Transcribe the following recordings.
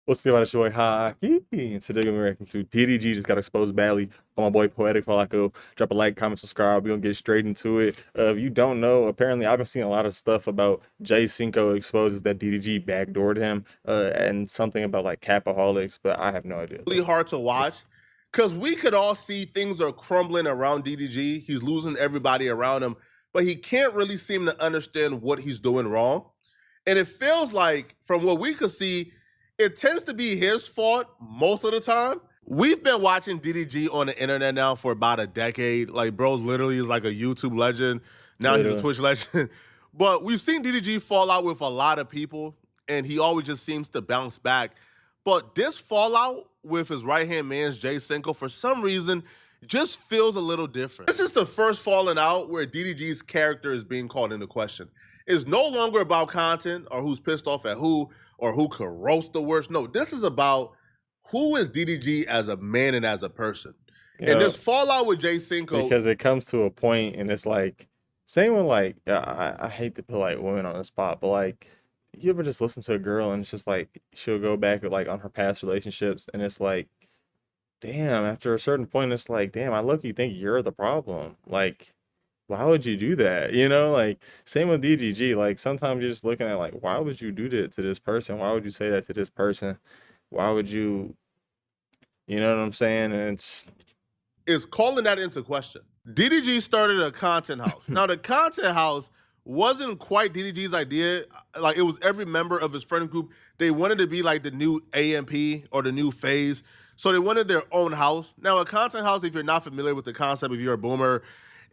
What's good about it, your boy Hockey? And today we're gonna be reacting to DDG just got exposed badly by my boy Poetic Falaco. Drop a like, comment, subscribe. We're gonna get straight into it. If you don't know, apparently I've been seeing a lot of stuff about Jay Cinco exposes that DDG backdoored him, and something about like Capaholics, but I have no idea. Really hard to watch because we could all see things are crumbling around DDG. He's losing everybody around him, but he can't really seem to understand what he's doing wrong. And it feels like, from what we could see, it tends to be his fault most of the time. We've been watching DDG on the internet now for about a decade. Like, bro literally is like a YouTube legend. Now he's a Twitch legend. But we've seen DDG fall out with a lot of people, and he always just seems to bounce back. But this fallout with his right-hand man's Jay Cinco, for some reason, just feels a little different. This is the first falling out where DDG's character is being called into question. It's no longer about content or who's pissed off at who or who could roast the worst. No, this is about who is DDG as a man and as a person. And this fallout with Jay Cinco, because it comes to a point and it's like, same with like, I hate to put like women on the spot, but like, you ever just listen to a girl and it's just like, she'll go back like on her past relationships and it's like, damn, after a certain point, it's like, damn, I look, you think you're the problem. Like, why would you do that? You know, like, same with DDG. Like, sometimes you're just looking at, like, why would you do that to this person? Why would you say that to this person? Why would you, you know what I'm saying? And it's calling that into question. DDG started a content house. Now, the content house wasn't quite DDG's idea. Like, it was every member of his friend group. They wanted to be like the new AMP or the new phase. So they wanted their own house. Now, a content house, if you're not familiar with the concept, if you're a boomer,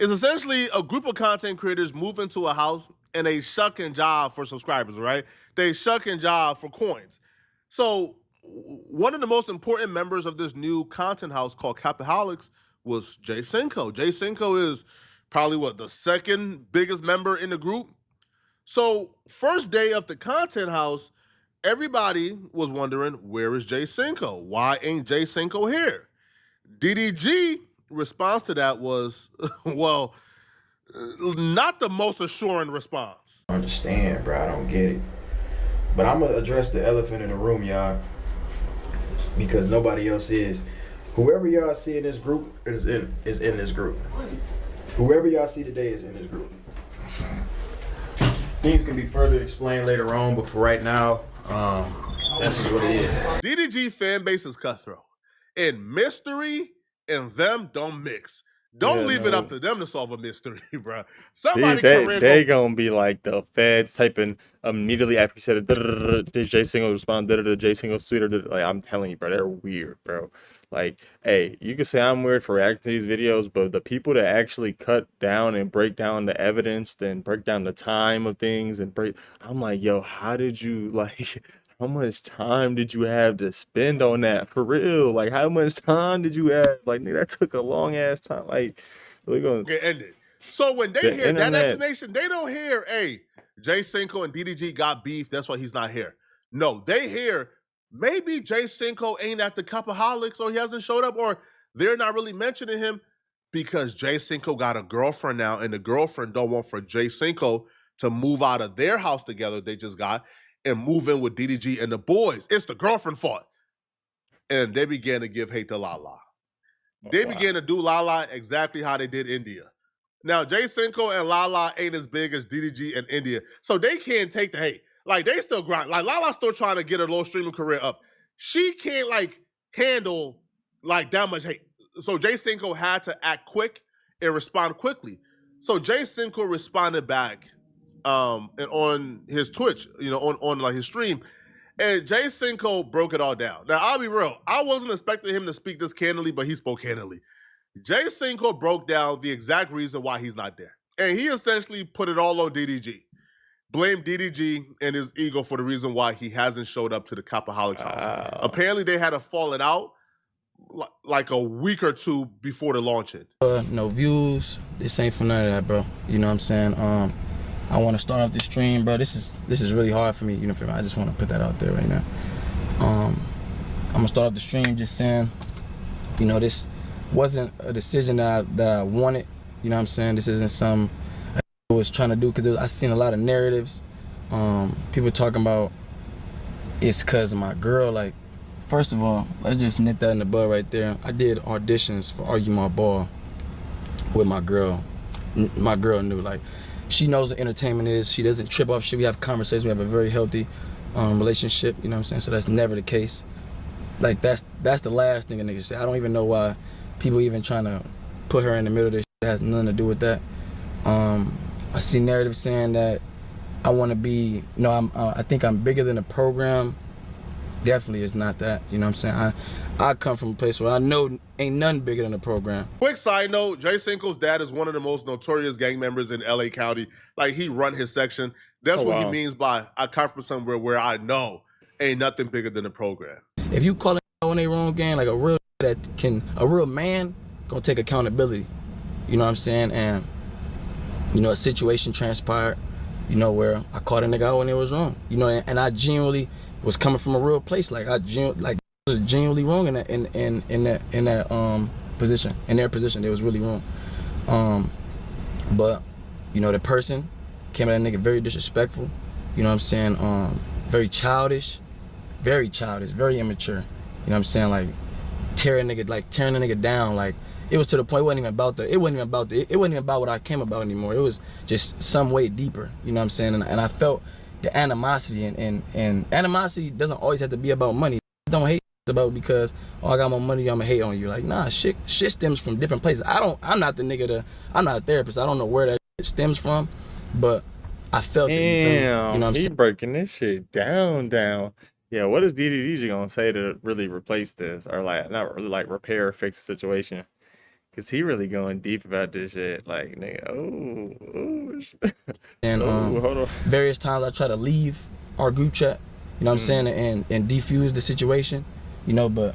is essentially a group of content creators move into a house and they shuck and jive for subscribers, right? They shuck and jive for coins. So one of the most important members of this new content house called Capaholics was Jay Cinco. Jay Cinco is probably, what, the second biggest member in the group? So first day of the content house, everybody was wondering, where is Jay Cinco? Why ain't Jay Cinco here? DDG response to that was, well, not the most assuring response. I understand, bro. I don't get it. But I'm going to address the elephant in the room, y'all, because nobody else is. Whoever y'all see in this group is in this group. Whoever y'all see today is in this group. Things can be further explained later on, but for right now, that's just what it is. DDG fan base is cutthroat. And mystery and them don't mix. Don't leave it up to them to solve a mystery, bro. Somebody they gonna be like the feds typing immediately after you said it. Did Jay Cinco respond? Did Jay Cinco sweeter? Like, I'm telling you, bro, they're weird, bro. Like, hey, you can say I'm weird for reacting to these videos, but the people that actually cut down and break down the evidence, then break down the time of things and I'm like, yo, how did you, like, how much time did you have to spend on that? For real? Like, how much time did you have? Like, nigga, that took a long ass time. Like, we're gonna get ended. So when they hear that explanation, they don't hear, hey, Jay Cinco and DDG got beef, that's why he's not here. No, they hear, maybe Jay Cinco ain't at the Capaholics, or he hasn't showed up, or they're not really mentioning him because Jay Cinco got a girlfriend now, and the girlfriend don't want for Jay Cinco to move out of their house together they just got and move in with DDG and the boys. It's the girlfriend fault. And they began to give hate to Lala. They began to do Lala exactly how they did India. Now, Jay Cinco and Lala ain't as big as DDG and India, so they can't take the hate. Like, they still grind. Like, Lala's still trying to get her little streaming career up. She can't, like, handle, like, that much hate. So Jay Cinco had to act quick and respond quickly. So Jay Cinco responded back and on his Twitch, you know, on like his stream. And Jay Cinco broke it all down. Now, I'll be real. I wasn't expecting him to speak this candidly, but he spoke candidly. Jay Cinco broke down the exact reason why he's not there. And he essentially put it all on DDG. Blame DDG and his ego for the reason why he hasn't showed up to the Capaholics house. Apparently, they had a falling out like a week or two before the launching. No views. This ain't for none of that, bro. You know what I'm saying? I want to start off the stream, bro. This is really hard for me. You know, I just want to put that out there right now. I'm gonna start off the stream just saying, you know, this wasn't a decision that I wanted. You know what I'm saying? This isn't some I was trying to do, because I seen a lot of narratives. People talking about it's because of my girl. Like, First of all, let's just nip that in the bud right there. I did auditions for Argue My Ball with my girl. My girl knew, like, she knows what entertainment is. She doesn't trip off shit. We have conversations. We have a very healthy relationship. You know what I'm saying? So that's never the case. Like, that's the last thing a nigga say. I don't even know why people even trying to put her in the middle of this shit. It has nothing to do with that. I see narrative saying that I want to be, I think I'm bigger than the program. Definitely is not that. You know what I'm saying? I come from a place where I know ain't nothing bigger than the program. Quick side note, Jay Cinco's dad is one of the most notorious gang members in LA County. Like, he run his section. That's what he means by I come from somewhere where I know ain't nothing bigger than the program. If you call it on a wrong gang, like a real man gonna take accountability. You know what I'm saying? And a situation transpired, where I caught a nigga out when it was wrong. And I genuinely was coming from a real place. Like, it was genuinely wrong in that position. In their position, it was really wrong. But the person came at that nigga very disrespectful. You know what I'm saying? Very childish, very immature. You know what I'm saying? Like, tearing the nigga down. Like, it was to the point it wasn't even about what I came about anymore. It was just some way deeper. You know what I'm saying? And I felt the animosity, and animosity doesn't always have to be about money. Don't hate about because I got more money, I'ma hate on you. Like, nah, shit stems from different places. I'm not a therapist. I don't know where that shit stems from, but I felt it. Damn, you know what I'm saying? breaking this shit down. Yeah, what is DDG gonna say to really replace this, or like not really like repair or fix the situation? Cause he really going deep about this shit. Like, nigga, And hold on. various times I try to leave our group chat, you know what I'm saying, and defuse the situation, but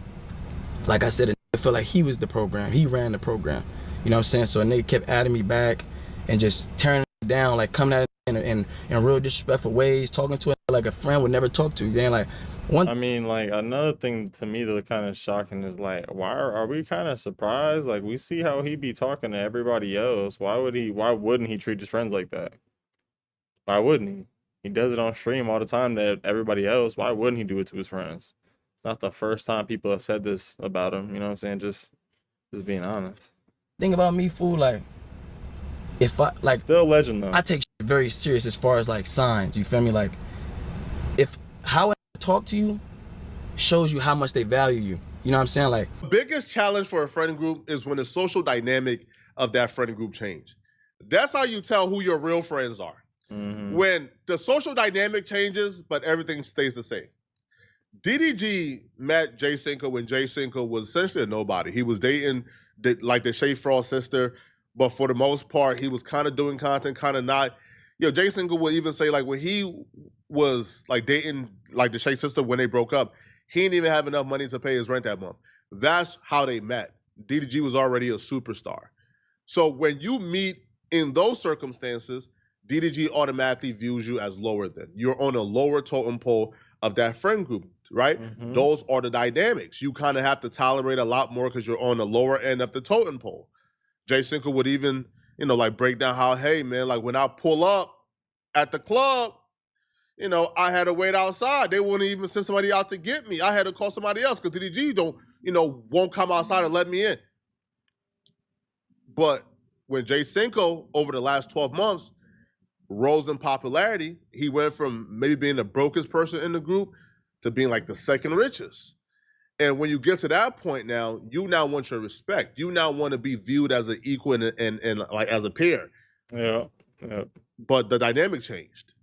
like I said, I felt like he was the program. He ran the program. You know what I'm saying? So a nigga kept adding me back and just tearing it down, like coming at it in real disrespectful ways, talking to it like a friend would never talk to. Again, like I mean, like, another thing to me that's kind of shocking is like, why are we kind of surprised? Like, we see how he be talking to everybody else. Why wouldn't he treat his friends like that? Why wouldn't he? He does it on stream all the time to everybody else. Why wouldn't he do it to his friends? It's not the first time people have said this about him. You know what I'm saying? Just being honest. Think about me, fool. Like, if I like, still a legend though. I take shit very serious as far as like signs. You feel me? Like, if how I talk to you shows you how much they value you. You know what I'm saying? Like, the biggest challenge for a friend group is when the social dynamic of that friend group change. That's how you tell who your real friends are. When the social dynamic changes, but everything stays the same. DDG met Jay Cinco when Jay Cinco was essentially a nobody. He was dating the Shay Frost sister, but for the most part, he was kind of doing content, kind of not. Jay Cinco would even say, like, when he was like dating like the Shay sister when they broke up, he didn't even have enough money to pay his rent that month. That's how they met. DDG was already a superstar. So when you meet in those circumstances, DDG automatically views you as lower than. You're on a lower totem pole of that friend group, right? Those are the dynamics. You kind of have to tolerate a lot more because you're on the lower end of the totem pole. Jay Cinco would even, like, break down how, hey, man, like, when I pull up at the club, I had to wait outside. They wouldn't even send somebody out to get me. I had to call somebody else because DDG won't come outside and let me in. But when Jay Cinco, over the last 12 months, rose in popularity, he went from maybe being the brokest person in the group to being like the second richest. And when you get to that point now, you now want your respect. You now want to be viewed as an equal and like as a peer. Yeah. But the dynamic changed.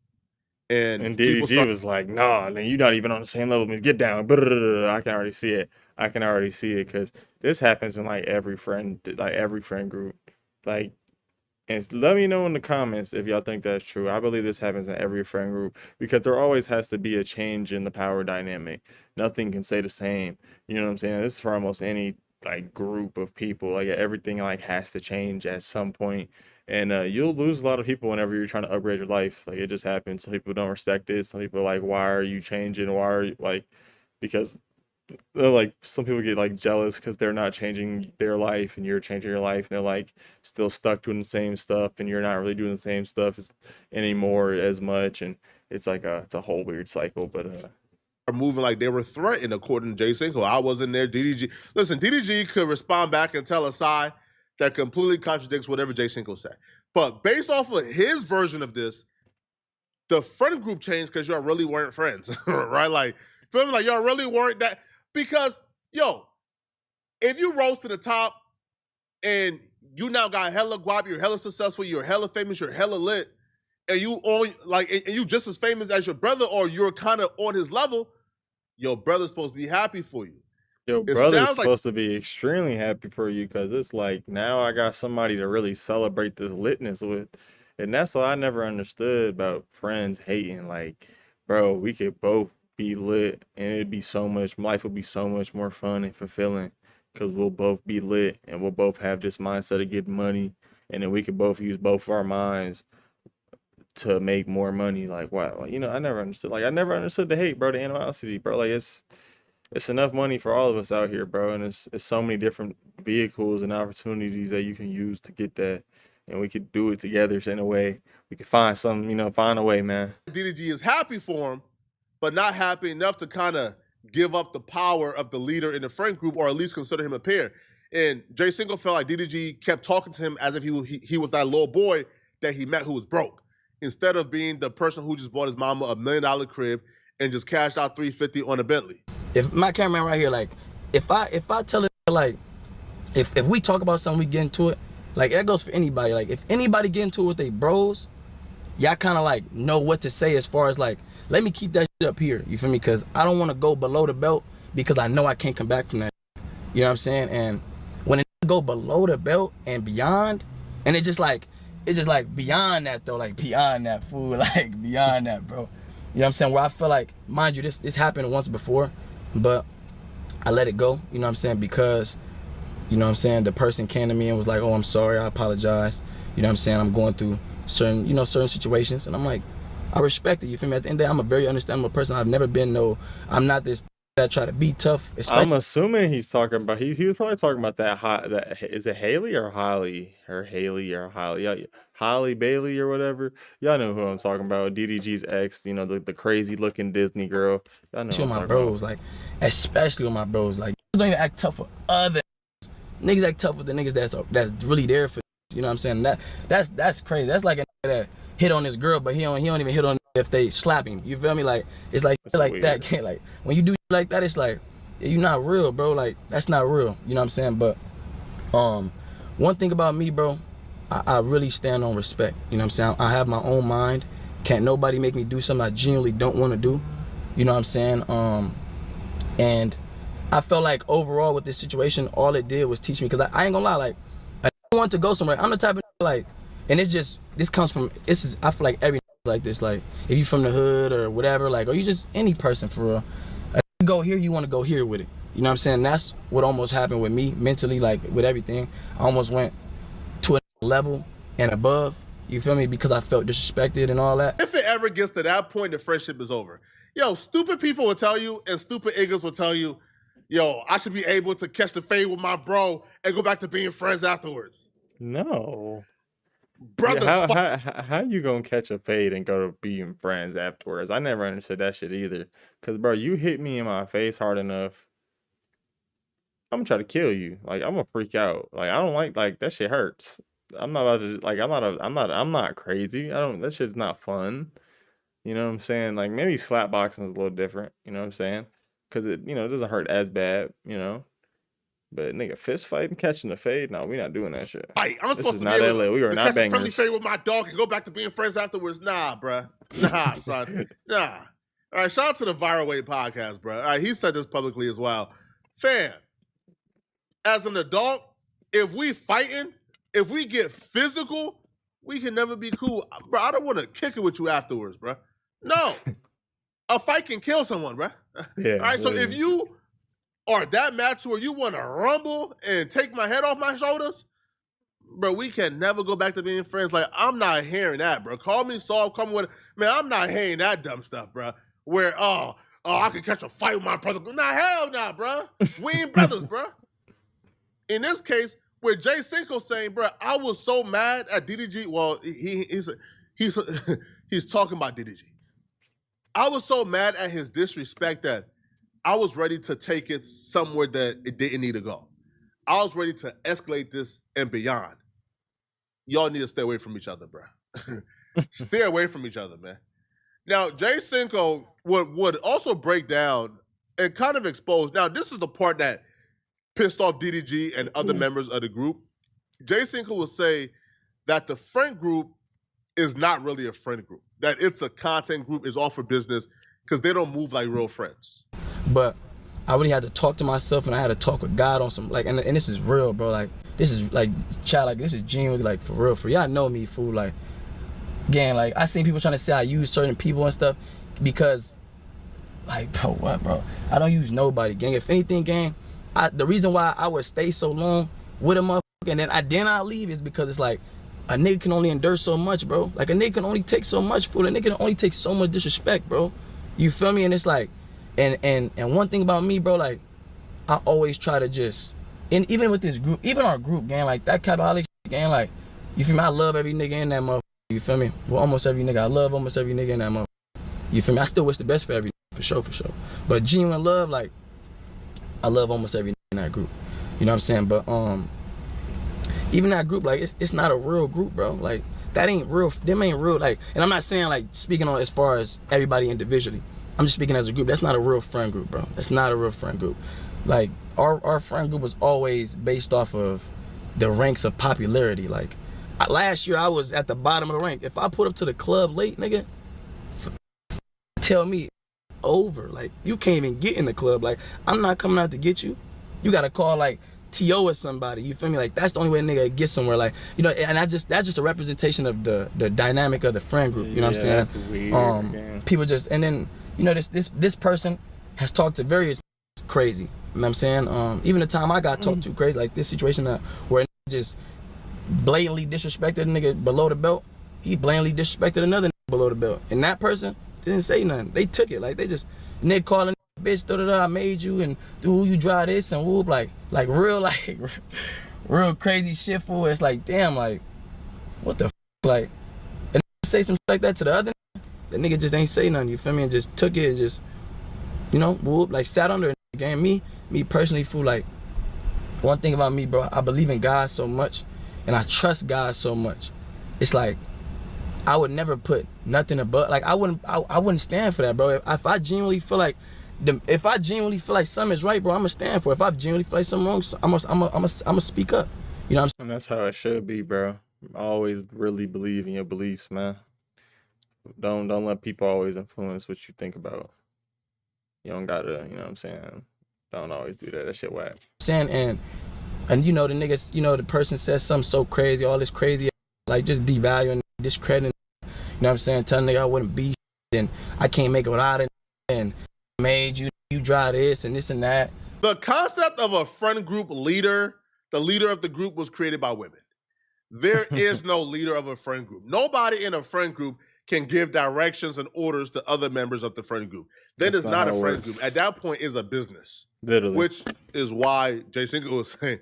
And DDG was like, nah, man, you're not even on the same level. Man, get down. I can already see it. Because this happens in like every friend group. Like, and let me know in the comments if y'all think that's true. I believe this happens in every friend group because there always has to be a change in the power dynamic. Nothing can stay the same. You know what I'm saying? This is for almost any like group of people. Like, everything like has to change at some point. And you'll lose a lot of people whenever you're trying to upgrade your life. Like, it just happens. Some people don't respect it. Some people are like, why are you changing? Why are you like, because like some people get like jealous because they're not changing their life and you're changing your life, and they're like still stuck doing the same stuff and you're not really doing the same stuff anymore as much, and it's like it's a whole weird cycle. But moving like they were threatened, according to Jay Cinco. I wasn't there. DDG. Listen, DDG could respond back and tell a side that completely contradicts whatever Jay Cinco said. But based off of his version of this, the friend group changed because y'all really weren't friends, right? Like, feel me? Like, y'all really weren't that. Because, yo, if you rose to the top and you now got hella guap, you're hella successful, you're hella famous, you're hella lit, and you on like, and you just as famous as your brother, or you're kind of on his level, your brother's supposed to be happy for you. Your brother's supposed to be extremely happy for you because it's like now I got somebody to really celebrate this litness with. And that's what I never understood about friends hating. Like, bro, we could both be lit and it'd be so much, life would be so much more fun and fulfilling because we'll both be lit and we'll both have this mindset of getting money. And then we could both use both our minds to make more money. Like, wow, you know, I never understood. Like, I never understood the hate, bro, the animosity, bro. Like, it's enough money for all of us out here, bro. And it's so many different vehicles and opportunities that you can use to get that. And we could do it together in a way. We could find some, you know, find a way, man. DDG is happy for him, but not happy enough to kind of give up the power of the leader in the friend group, or at least consider him a peer. And Jay Cinco felt like DDG kept talking to him as if he was that little boy that he met who was broke, instead of being the person who just bought his mama $1 million crib and just cashed out $350 on a Bentley. If my cameraman right here, like, if I tell it, like, if we talk about something, we get into it, like, that goes for anybody. Like, if anybody get into it with they bros, y'all kind of, like, know what to say as far as, like, let me keep that shit up here, you feel me? Because I don't want to go below the belt because I know I can't come back from that. You know what I'm saying? And when it go below the belt and beyond, and it's just like beyond that, though, like, beyond that, fool, like, beyond that, bro. You know what I'm saying? Where I feel like, mind you, this happened once before, but I let it go, you know what I'm saying? Because, you know what I'm saying, the person came to me and was like, oh, I'm sorry, I apologize. You know what I'm saying? I'm going through certain situations. And I'm like, I respect it, you feel me? At the end of the day, I'm a very understandable person. I've never been I'm not this that try to be tough. I'm assuming he's talking about, he was probably talking about that is it Haley or Holly? Or Haley or Holly? Yeah, Holly Bailey or whatever. Y'all know who I'm talking about. DDG's ex, you know, the crazy looking Disney girl. Y'all know who I'm talking bros, about. Like, especially with my bros. Like, don't even act tough for other niggas, act tough with the niggas that's really there for, you know what I'm saying? That's crazy. That's like a nigga that hit on this girl, but he don't even hit on if they slap him. You feel me? Like, it's like shit like that. Can't, like, when you do shit like that, it's like, yeah, you not real, bro. Like, that's not real. You know what I'm saying? But one thing about me, bro, I really stand on respect. You know what I'm saying? I have my own mind. Can't nobody make me do something I genuinely don't want to do. You know what I'm saying? And I felt like overall with this situation, all it did was teach me, because I ain't gonna lie, like, I want to go somewhere. I'm the type of like, and it's just, I feel like every like this, like, if you from the hood or whatever, like, or you just any person for real, you go here, you want to go here with it. You know what I'm saying? That's what almost happened with me mentally, like, with everything. I almost went to a level and above, you feel me? Because I felt disrespected and all that. If it ever gets to that point, the friendship is over. Yo, stupid people will tell you, and stupid niggas will tell you, yo, I should be able to catch the fade with my bro and go back to being friends afterwards. No. Brothers, yeah, how you gonna catch a fade and go to being friends afterwards? I never understood that shit either. Cause bro, you hit me in my face hard enough, I'm gonna try to kill you. Like, I'm gonna freak out. Like, I don't like that shit hurts. I'm not about to, like, I'm not crazy. That shit's not fun. You know what I'm saying? Like, maybe slap boxing is a little different. You know what I'm saying? Cause it, you know, it doesn't hurt as bad. You know. But nigga, fist fight and catching the fade? No, we not doing that shit. Right, I'm supposed to be able LA. We are not bangers. Friendly fade with my dog and go back to being friends afterwards. Nah, bruh. Nah, son. Nah. All right, shout out to the Viral Weight podcast, bruh. All right, he said this publicly as well. Fam, as an adult, if we fighting, if we get physical, we can never be cool. Bro, I don't want to kick it with you afterwards, bruh. No. A fight can kill someone, bruh. Yeah. All right, so if you or that match where you want to rumble and take my head off my shoulders, bro, we can never go back to being friends. Like, I'm not hearing that, bro. Call me soft, come with, man, I'm not hearing that dumb stuff, bro. Where, I could catch a fight with my brother. Nah, hell nah, bro. We ain't brothers, bro. In this case, where Jay Cinco saying, bro, I was so mad at DDG. Well, he's talking about DDG. I was so mad at his disrespect that I was ready to take it somewhere that it didn't need to go. I was ready to escalate this and beyond. Y'all need to stay away from each other, bro. Stay away from each other, man. Now, Jay Cinco would also break down and kind of expose. Now, this is the part that pissed off DDG and other members of the group. Jay Cinco will say that the friend group is not really a friend group, that it's a content group, is all for business, because they don't move like real friends. But I really had to talk to myself, and I had to talk with God on some, like, and this is real, bro. Like, this is, like, child, like, this is genuinely, like, for real. For y'all know me, fool. Like, again, like, I seen people trying to say I use certain people and stuff because, like, bro, what, bro? I don't use nobody, gang. If anything, gang, the reason why I would stay so long with a motherfucker and then I leave is because it's like, a nigga can only endure so much, bro. Like, a nigga can only take so much, fool. A nigga can only take so much disrespect, bro. You feel me? And it's like, and one thing about me, bro, like, I always try to just, and even with this group, even our group, gang, like, that Capaholics, gang, like, you feel me? I love every nigga in that motherfucker. You feel me? Well, almost every nigga. I love almost every nigga in that motherfucker. You feel me? I still wish the best for every nigga, for sure, for sure. But genuine love, like, I love almost every nigga in that group. You know what I'm saying? But, even that group, like, it's not a real group, bro. Like, that ain't real. Them ain't real. Like, and I'm not saying, like, speaking on as far as everybody individually. I'm just speaking as a group. That's not a real friend group, bro. That's not a real friend group. Like, our friend group was always based off of the ranks of popularity. Like, last year I was at the bottom of the rank. If I put up to the club late, nigga, tell me over. Like, you can't even get in the club. Like, I'm not coming out to get you. You gotta call, like, T.O. or somebody, you feel me? Like, that's the only way a nigga gets somewhere. Like, you know, and that's just a representation of the dynamic of the friend group. You know what I'm saying? That's weird. People just, and then, you know, this person has talked to various crazy. You know what I'm saying? Even the time I got talked to crazy, like this situation where a nigga just blatantly disrespected a nigga below the belt. He blatantly disrespected another nigga below the belt, and that person didn't say nothing. They took it, like, they just, nigga calling bitch, I made you, and who you drive this, and whoop, like real, like, real crazy shit, fool. It's like, damn, like, what the f, like, and say some shit like that to the other nigga, the nigga just ain't say nothing, you feel me, and just took it and just, you know, whoop, like, sat under it. Again, me personally, fool, like, one thing about me, bro, I believe in God so much, and I trust God so much. It's like, I would never put nothing above, like, I wouldn't stand for that, bro. If I genuinely feel like something is right, bro, I'm gonna stand for it. If I genuinely feel like something wrong, I'm gonna speak up. You know what I'm saying? And that's how it should be, bro. Always really believe in your beliefs, man. Don't let people always influence what you think about. You don't gotta, you know what I'm saying? Don't always do that. That shit whack. Saying, and you know, the niggas, you know, the person says something so crazy, all this crazy, like, just devaluing, discrediting, you know what I'm saying? Telling nigga I wouldn't be, and I can't make it without it, and made you drive this and this and that. The concept of a friend group leader, the leader of the group, was created by women. There is no leader of a friend group. Nobody in a friend group can give directions and orders to other members of the friend group. That is not a friend group. At that point, is a business. Literally. Which is why Jay Cinco was saying,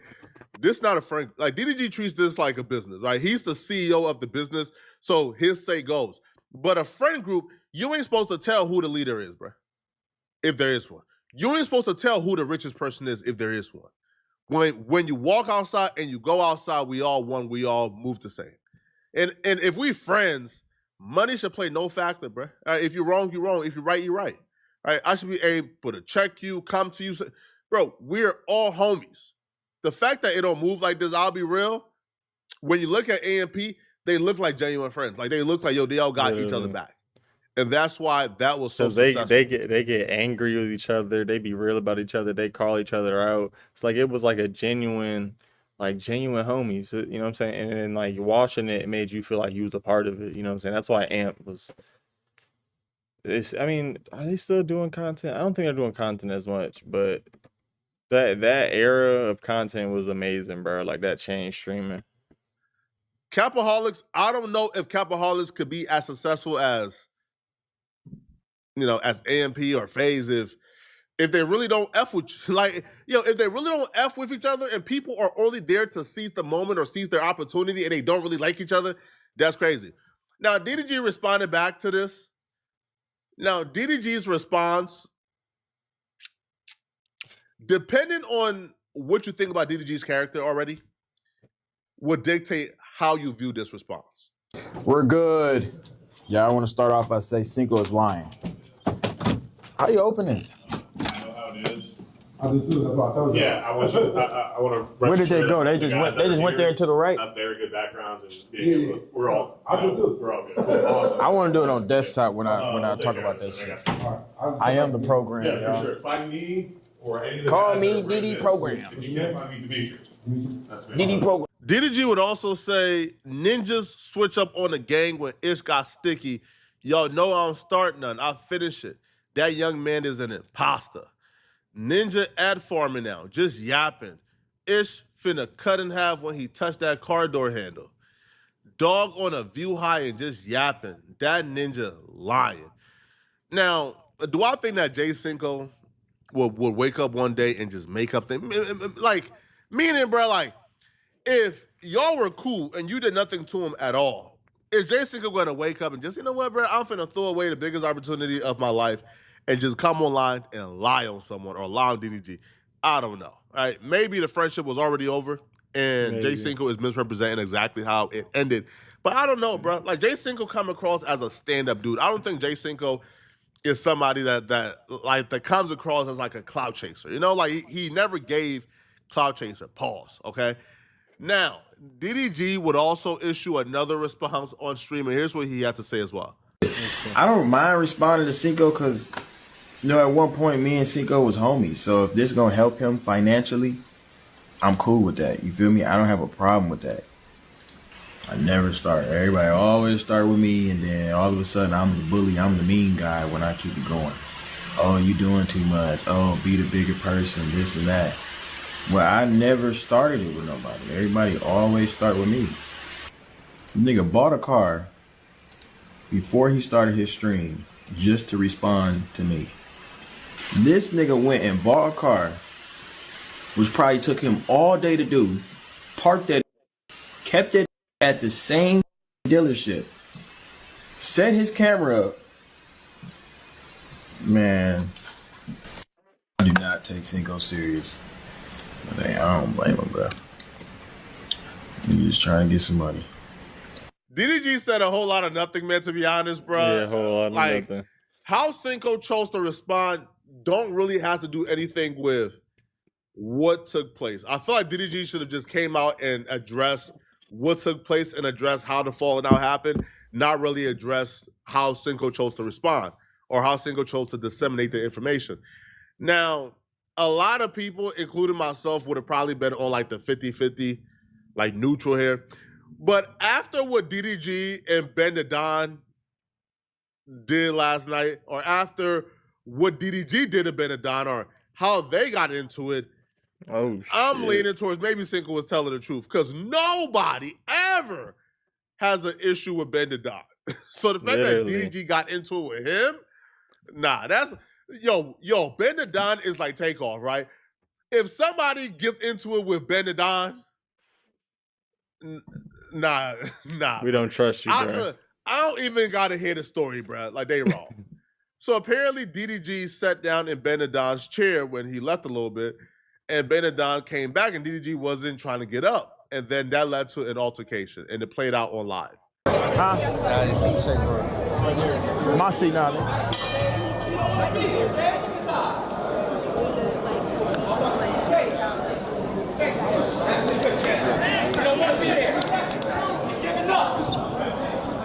this not a friend. Like, DDG treats this like a business, right? He's the CEO of the business, so his say goes. But a friend group, you ain't supposed to tell who the leader is, bro. If there is one. You ain't supposed to tell who the richest person is if there is one. When you walk outside and you go outside, we all one, we all move the same. And if we friends, money should play no factor, bro. If you're wrong, you're wrong. If you're right, you're right. Right? I should be able to check you, come to you. Bro, we're all homies. The fact that it don't move like this, I'll be real, when you look at AMP, they look like genuine friends. Like, they look like, yo, they all got each other back. And that's why that was so successful. They get angry with each other. They be real about each other. They call each other out. It's like, it was like a genuine homies. You know what I'm saying? And then, like, watching it made you feel like you was a part of it. You know what I'm saying? That's why AMP was. I mean, are they still doing content? I don't think they're doing content as much, but that era of content was amazing, bro. Like, that changed streaming. Capaholics, I don't know if Capaholics could be as successful as, you know, as AMP or FaZe if they really don't F with you. Like, you know, if they really don't F with each other and people are only there to seize the moment or seize their opportunity and they don't really like each other, that's crazy. Now, DDG responded back to this. Now, DDG's response, depending on what you think about DDG's character already, would dictate how you view this response. We're good. Yeah, I want to start off by saying Sinko is lying. How you open this? I know how it is. I do too. That's what I told you. Yeah, I want to. Where did they go? They just went there to the right. Have very good backgrounds and being able to, we're all. I do too. We're all good. Awesome. I want to do it on desktop when I talk about that shit. I am the program, Yeah, y'all. for sure. Find me or any of the Call guys me that are DD this. Program. If you can't find me, Dimitri. That's me. DD program. DDG would also say ninjas switch up on the gang when Ish got sticky. Y'all know I don't start none. I finish it. That young man is an imposter. Ninja ad farming now, just yapping. Ish finna cut in half when he touched that car door handle. Dog on a view high and just yapping. That ninja lying. Now, do I think that Jay Cinco would wake up one day and just make up things? Like, meaning, bro, like, if y'all were cool and you did nothing to him at all, is Jay Cinco going to wake up and just, you know what, bro, I'm finna throw away the biggest opportunity of my life and just come online and lie on someone or lie on DDG? I don't know. All right, maybe the friendship was already over and Jay Cinco is misrepresenting exactly how it ended. But I don't know, bro. Like, Jay Cinco come across as a stand-up dude. I don't think Jay Cinco is somebody that comes across as like a clout chaser. You know, like he never gave clout chaser pause, okay? Now, DDG would also issue another response on stream, and here's what he had to say as well. I don't mind responding to Sinko because, you know, at one point me and Sinko was homies. So if this is going to help him financially, I'm cool with that. You feel me? I don't have a problem with that. I never start. Everybody always start with me, and then all of a sudden I'm the bully, I'm the mean guy when I keep it going. Oh, you doing too much. Oh, be the bigger person, this and that. Well, I never started it with nobody. Everybody always start with me. Nigga bought a car before he started his stream just to respond to me. This nigga went and bought a car, which probably took him all day to do, parked that, kept it at the same dealership, set his camera up. Man, I do not take Sinko serious. But hey, I don't blame him, bro. He just trying to get some money. DDG said a whole lot of nothing, man, to be honest, bro. Yeah, a whole lot of like, nothing. How Sinko chose to respond don't really have to do anything with what took place. I feel like DDG should have just came out and addressed what took place and addressed how the falling out happened, not really address how Sinko chose to respond or how Sinko chose to disseminate the information. Now, a lot of people, including myself, would have probably been on like the 50-50, like neutral here. But after what DDG and Bendadonn did last night, or after what DDG did to Bendadonn, or how they got into it, I'm leaning towards maybe Sinko was telling the truth, because nobody ever has an issue with Bendadonn. So the fact that DDG got into it with him, nah, that's... Yo, Bendadonn is like Takeoff, right? If somebody gets into it with Bendadonn, nah. We don't trust you, bro. I don't even gotta hear the story, bro. Like, they wrong. So apparently DDG sat down in Bendadonn's chair when he left a little bit, and Bendadonn came back, and DDG wasn't trying to get up. And then that led to an altercation, and it played out on live. Huh? My seat now, man.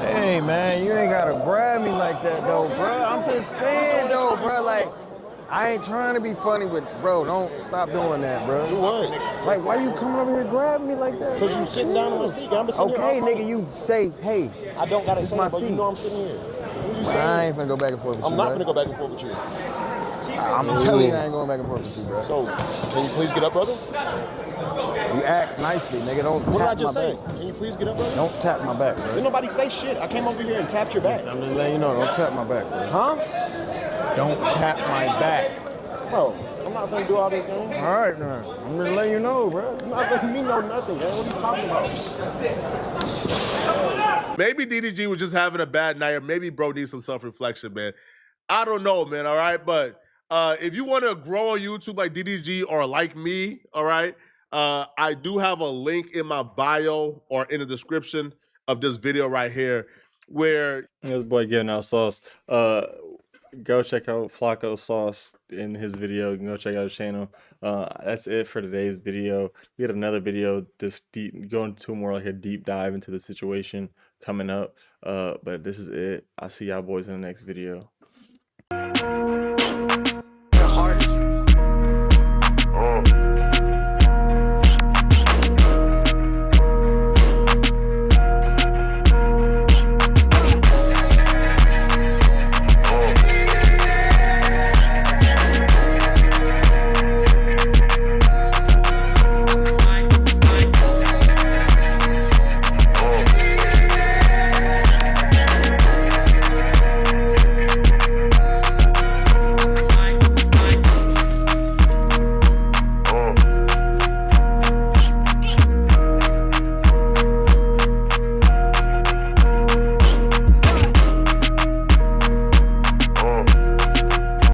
Hey man, you ain't gotta grab me like that though, bro. I'm just saying though, bro. Like, I ain't trying to be funny, but bro, don't stop doing that, bro. What? Like, why you coming over here grabbing me like that? Because you sitting down on the seat. I'm sitting Okay, here nigga, you say, hey. I don't gotta say my it, but seat. you know I'm sitting here. What you saying? I ain't finna go back and forth with you. I'm not bro. gonna go back and forth with you. I'm telling you I ain't going back and forth with you, bro. So, can you please get up, brother? You asked nicely, nigga. Don't What did I tap my just say? back. Can you please get up, brother? Don't tap my back, bro. Did nobody say shit. I came over here and tapped your back. I'm just letting you know, don't tap my back, bro. Huh? Don't tap my back. Bro, I'm not gonna do all this, man. All right, now. I'm just letting you know, bro. You're not letting me know nothing, man. What are you talking about? Maybe DDG was just having a bad night, or maybe bro needs some self-reflection, man. I don't know, man. All right, but if you want to grow on YouTube like DDG or like me, all right, I do have a link in my bio or in the description of this video right here where This boy giving out sauce. Go check out Flacco Sauce in his video. You can go check out his channel. That's it for today's video. We had another video just going to more like a deep dive into the situation coming up. But this is it. I'll see y'all boys in the next video.